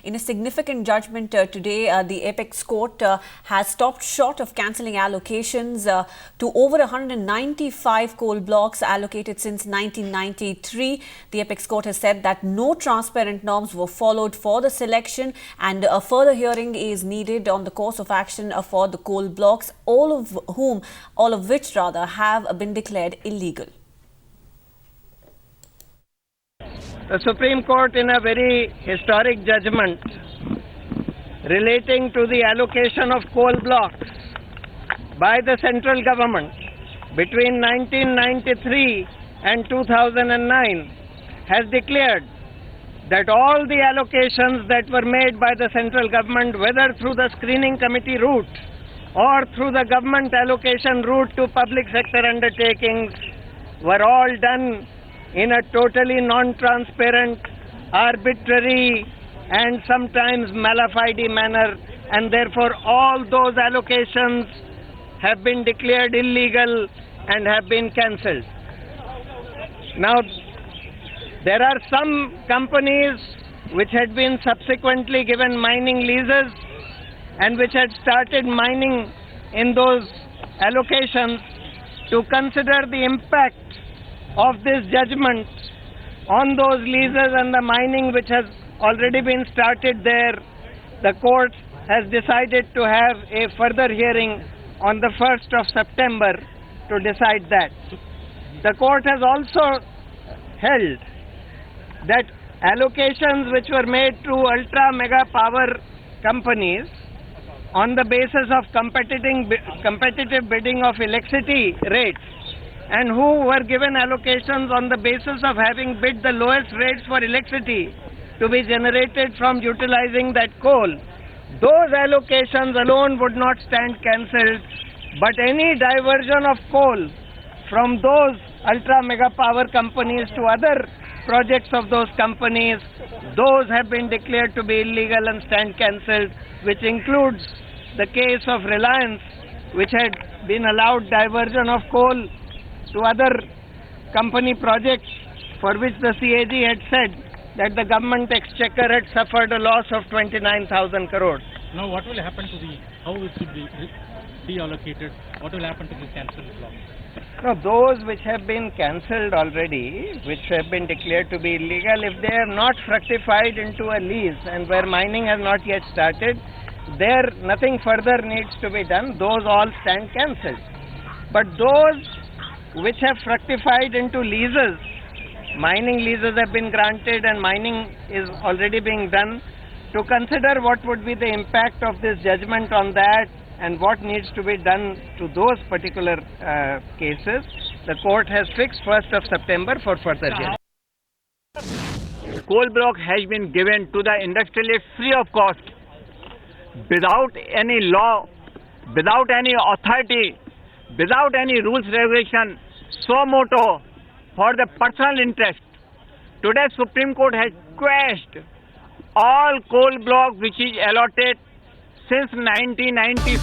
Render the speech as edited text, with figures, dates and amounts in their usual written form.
In a significant judgment today, the Apex Court has stopped short of cancelling allocations to over 195 coal blocks allocated since 1993. The Apex Court has said that no transparent norms were followed for the selection, and a further hearing is needed on the course of action for the coal blocks, all of which have been declared illegal. The Supreme Court, in a very historic judgment relating to the allocation of coal blocks by the central government between 1993 and 2009, has declared that all the allocations that were made by the central government, whether through the screening committee route or through the government allocation route to public sector undertakings, were all done in a totally non-transparent, arbitrary and sometimes mala-fide manner, and therefore all those allocations have been declared illegal and have been cancelled. Now, there are some companies which had been subsequently given mining leases and which had started mining in those allocations. To consider the impact of this judgment on those leases and the mining which has already been started there, the court has decided to have a further hearing on the 1st of September to decide that. The court has also held that allocations which were made to ultra mega power companies on the basis of competitive bidding of electricity rates, and who were given allocations on the basis of having bid the lowest rates for electricity to be generated from utilizing that coal, those allocations alone would not stand cancelled, but any diversion of coal from those ultra mega power companies to other projects of those companies, those have been declared to be illegal and stand cancelled, which includes the case of Reliance, which had been allowed diversion of coal to other company projects, for which the CAG had said that the government exchequer had suffered a loss of 29,000 crores. Now what will happen to how it should be reallocated? What will happen to the cancelled blocks? Now, those which have been cancelled already, which have been declared to be illegal, if they are not fructified into a lease and where mining has not yet started, there nothing further needs to be done. Those all stand cancelled. But those which have fructified into leases, mining leases have been granted and mining is already being done, to consider what would be the impact of this judgment on that and what needs to be done to those particular cases, the court has fixed 1st of September for further hearing. Coal block has been given to the industrialists free of cost, without any law, without any authority, without any rules regulation, so moto for the personal interest. Today Supreme Court has quashed all coal blocks which is allotted since 1990.